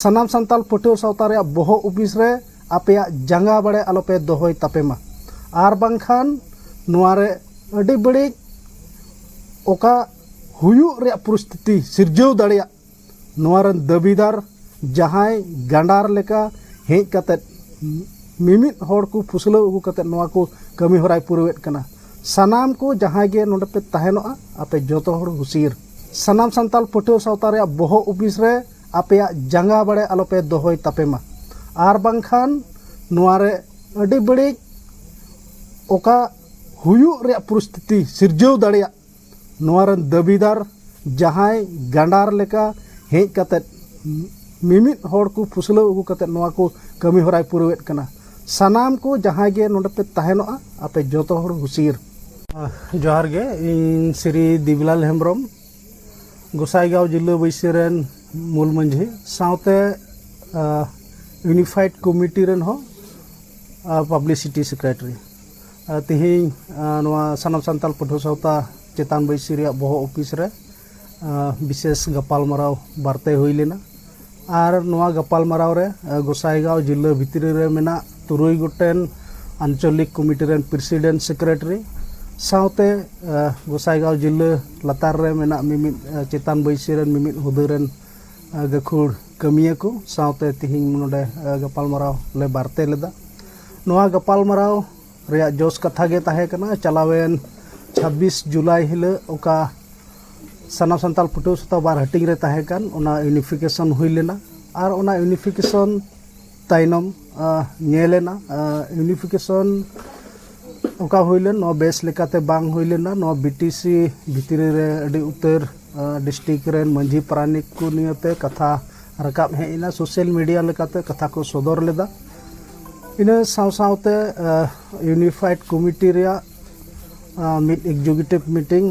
सनाम संताल पटुआ सावता रे बोहो ऑफिस रे आपे जंगा बड़े आलोपे दोहय तापेमा आर बांखान नोआ रे अडी बड़ी ओका हुयु रे परिस्थिति सिरजव दाड़िया नोआ रे दाबीदार जहाय गांडार लेका हेज कते मिमित हर को फुसलो अगु कते नोआ को कमी होराय पुरवेत कना सनाम को जहाय गे नोडे पे तहनोआ आपे जोतो हर हुसिर सनाम संताल पटुआ सावता रे बोहो ऑफिस रे आपे जंगा बड़े आलोपे दोहय तापेमा आर बांखान नोआ रे अडी बड़ी ओका हुयु रे परिस्थिति सिरजव दाड़िया नोआ रे दाबीदार जहाय गांडार लेका हेज कते मिमित हर को फुसलो अगु कते नोआ को कमी होराय पुरवेत कना सनाम को जहाय गे नोडे पे तहनोआ आपे जोतो हर हुसिर जोहार गे इन श्री दिबलाल हेम्ब्रम गोसाईगांव जिला बैसेरेन मूल मंझी साउते यूनिफाइड कमिटी रेन हो पब्लिसिटी सेक्रेटरी तिहिं सनाम संताल पटुआ सावता चेतान बैसी रे बोहो ऑफिस रे विशेष गपाल मराव बारते हुई लेना आर नोआ गपाल मराव रे गोसाईगांव जिला भितरी रे मेना 3 गोटेन आंचलिक कमिटी रेन प्रेसिडेंट सेक्रेटरी साउते गोसाईगांव जिला लतार रे मेना मिमित चेतान बैसी रेन मिमित हुदा रेन गखुड़ कमिया को साउते तिहिं नोडे गपाल मराव ले बारते लेदा नोआ गपाल मराव रे जोस कथा गे ताहे कना चलावेन 26 जुलाई हिले ओका सनाम संताल पटुआ सावता बार हटिंग रे ताहे कान ओना यूनिफिकेशन हुई लेना आर ओना यूनिफिकेशन ताइनम नेलेना यूनिफिकेशन ओका हुई लेन नो बेस लेकाते बांग हुई लेना नो बीटीसी भितरी रे अडी उतर डिस्ट्रिक्ट रेन मंझी प्रानिक को नियते कथा रकाब हेना सोशल मीडिया लेकाते कथा को सदर लेदा इन साव सावते यूनिफाइड कमिटी रे मिड एग्जीक्यूटिव मीटिंग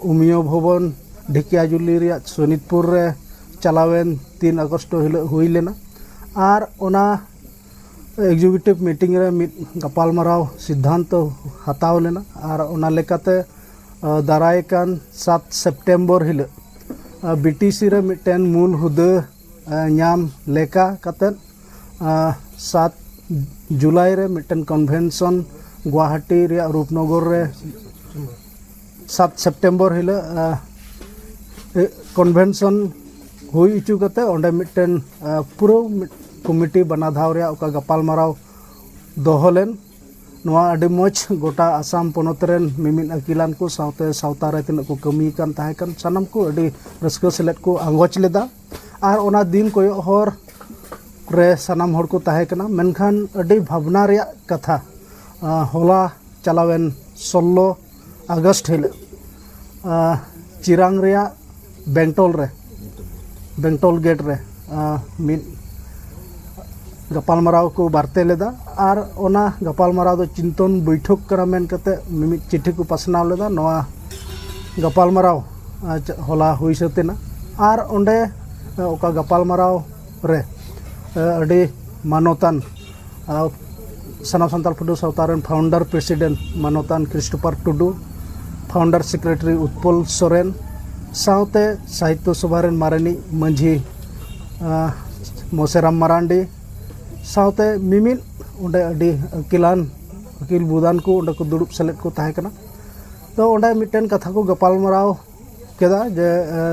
उमियो भवन ढेकियाजुली रे सोनितपुर रे चलावेन 3 अगस्त हिलो हुई लेना आर ओना एग्जीक्यूटिव मीटिंग रे मिड गपाल मराव सिद्धांत हताव लेना आर ओना लेकाते दाराय कान 7 सितंबर हिलो बीटीसी रे मिटेन मूल हुदा नाम लेका कते 7 जुलाई रे मिटेन कन्वेंशन गुवाहाटी रे रूपनगर रे 7 सितंबर हिलो कन्वेंशन हुई इचु कते ओंडे मिटेन पूरा कमिटी बना धाव रे ओका गपाल मराव दोहलेन नोआ अडी मज गोटा आसाम पोनत रेन मिमित अकिलान को सावते सावता रे तिना को कमी कान ताहे कान सनाम को अडी रस्का सेलेट को आंगोच लेदा आर ओना दिन कोय हर रे सनाम हर को ताहे कना मेनखान अडी भावना रे कथा होला चलावेन 16 अगस्त हिल चिरांग रे बेंटोल गेट रे मिद गपाल मराव को बारते लेदा आर ओना गपाल मराव दो चिंतन बैठक करा मेन कते मिमित चिट्ठी को पासनाव लेदा नोआ गपाल मराव होला हुई सतेना आर ओंडे ओका गपाल मराव रे अडी मानोतान सनाम संताल पटुआ सावता रेन फाउंडर प्रेसिडेंट मानोतान Christopher Tudu founder secretary Utpal Soren सावते साहित्य सभा रेन मारानी मंझी मोसेराम मरांडी सावते मिमित ओंडे अडी अकिलान अकिल बुदान को ओंडे को दुड़ुब सेलेट को ताहे कना तो ओंडे मिटेन कथा को गपाल मराव केदा जे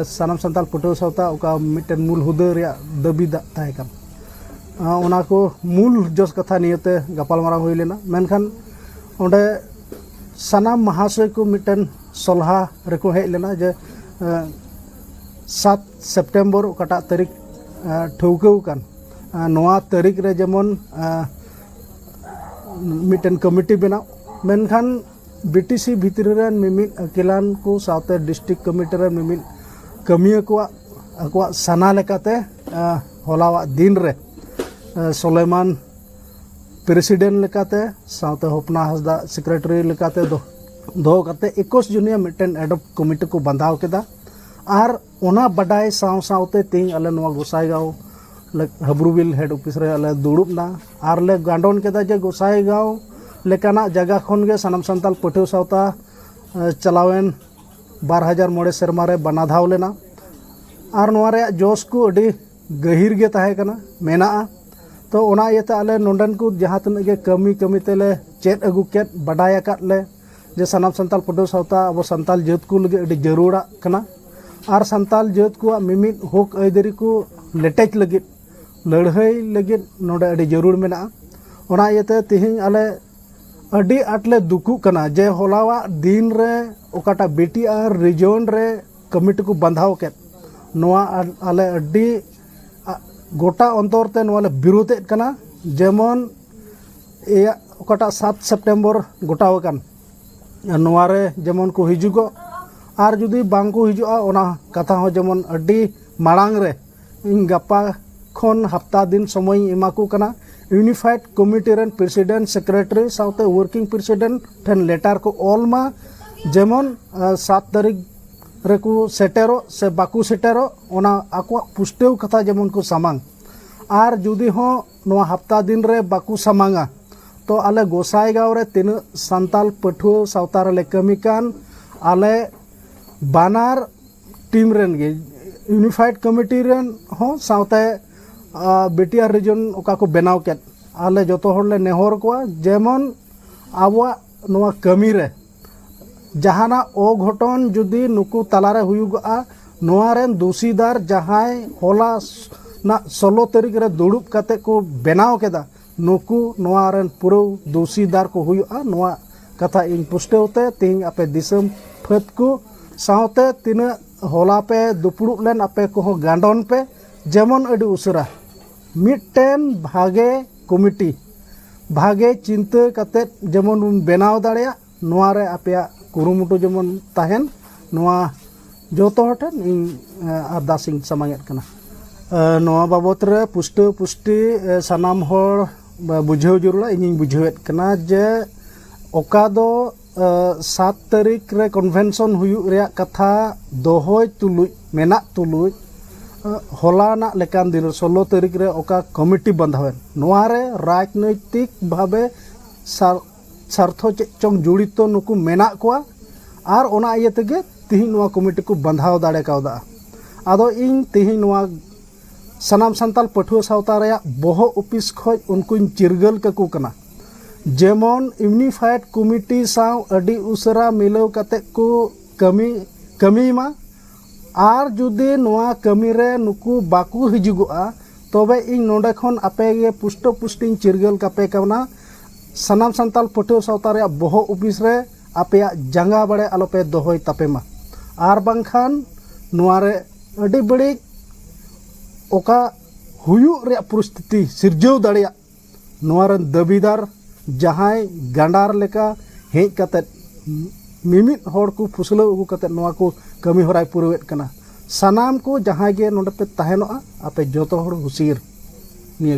सनाम संताल पटुआ सावता ओका मिटेन मूल हुदा रे दाबी ताहे कन ओना को मूल जोस कथा नियते गपाल मराव हुई लेना मेनखान ओंडे सनाम महाशय को मिटेन सलहा रेको हेज लेना जे 7 सितंबर ओकाटा तारीख ठौकाव कान नोआ तारीख रे जेमन मिटेन कमिटी बनाव मेनखान बीटीसी भितरी रेन मिमित अकिलान को सावते डिस्ट्रिक्ट कमिटी रेन मिमित कमिया को अकवा सना लेकाते हलावा दिन रे सोलेमान प्रेसिडेंट लेकाते सावते होपना हसदा सेक्रेटरी लेकाते दो कते 21 जुनिया मिटेन एडप कमिटी को बंधाव केदा आर ओना बडाय साव सावते तिंग अले नोआ गोसाईगांव हब्रुबिल हेड ऑफिस रे अले दुड़ुब ना आर ले गांडोन केदा जे गोसाईगांव लेकाना जगह खन गे सनाम संताल पटुआ सावता चलावेन 2000 मोड़े सेरमा रे बना धाव लेना आर नोआ रे जोश को अडी गहिर गे ताहे कना मेना तो ओना इयते आले नोंडन को जहाँ तक गे कमी कमी तेले चेत अगु केत बडाय अकात ले जे सनाम संताल पटो सावता अब संताल जात को लगे अडी जरूरा कना आर संताल जात को मिमित हक आयदारी को लेटेज लगे लड़ाई लगे नोडे अडी जरूर मेना ओना इयते तिहिं आले अडी आटले दुखु कना जे होलावा दिन रे ओकाटा बेटी आर रिजन रे कमिटी को बंधाव केत नोआ आले अडी गोटा अंतर ते नोआले विरोधेत कना जेमन ए ओकाटा 7 सितंबर गोटावकन नोआरे जेमन को हिजुगो आर जुदी बांग को हिजुआ ओना कथा हो जेमन अडी मांग रे इन गप्पा खन हफ्ता दिन समय एमाकू कना यूनिफाइड कमिटी रेन प्रेसिडेंट सेक्रेटरी साउते वर्किंग प्रेसिडेंट ठेन लेटर को ऑलमा जेमन 7 तारीख रेकू सेटेरो से बाकू सेटेरो ओना आको पुष्टेव कथा जेमन को सामांग आर जुदी हो नोआ हफ्ता दिन रे बाकू सामांगा तो आले गोसाई गाँव रे तीन संताल पठुआ सावतार ले कमिकान आले बानार टीम रेन गे यूनिफाइड कमिटी रेन हो सावते बेटिया रिजन ओका को बनाव केत आले जतो हर ले नेहर को जेमन आबो नोआ कमी रे जहाना अघटन जुदी नुकु तलारे हुयुगा नोआ रेन दोषीदार जहाय होला ना 16 तारीख रे दुड़ुब कते को बनाव केदा नुकु नोआ रेन पुरो दोषीदार को हुयुगा नोआ कथा इन पुष्टेवते तिंग आपे दिसम फत को सावते तीन होला पे दुपुड़ुब लेन आपे को गांडन पे जेमन अडी उसरा मिटटेन भागे कमिटी भागे चिंता कते जेमन बनाव दाड़िया नोआ रे आपे कुरुमुटु जेमन ताहेन नोआ जोतो हटन इन अरदासिंग समांगेत कना नोआ बाबत रे पुष्टि सनाम हर बुझाव जरूरा इन बुझावेत कना जे ओका दो 7 तारीख रे कन्वेंशन हुयु रे कथा दोहय तुलुय मेना तुलुय होलाना लेकान दिन 16 तारीख रे ओका कमिटी बंधावेन नोआ रे राजनैतिक भावे सार्थो चेचों जुड़ित नुकु मेना कोआ आर ओना इये तेगे तिहिं नोआ कमिटी को बंधाव दाड़े कावदा आदो इन तिहिं नोआ सनाम संताल पठुआ सावता रे बोहो ऑफिस खoj उनको चिरगल ककु कना जेमन यूनिफाइड कमिटी साव अडी उसरा मिलाव कते को कमी मा आर जुदी नोआ कमी रे नुकु बाकु हिजुगुआ तबे इन नोडे खन आपे गे पुष्टो पुष्टि चिरगल कापे कवना सनाम संताल पठुआ सावता रे बोहो ऑफिस रे आपे जंगा बड़े आलोपे दोहय तापेमा आर बांखान नोआ रे अडी बड़ी ओका हुयु रे परिस्थिति सिरजव दाड़िया नोआ रे दाबीदार जहाय गांडार लेका हेज कते मिमित हर को फुसलाव अगु कते नोआ को कमी होराय पुरवेत कना सनाम को जहाय गे नोडे पे ताहेनोआ आपे जोतो हर हुसिर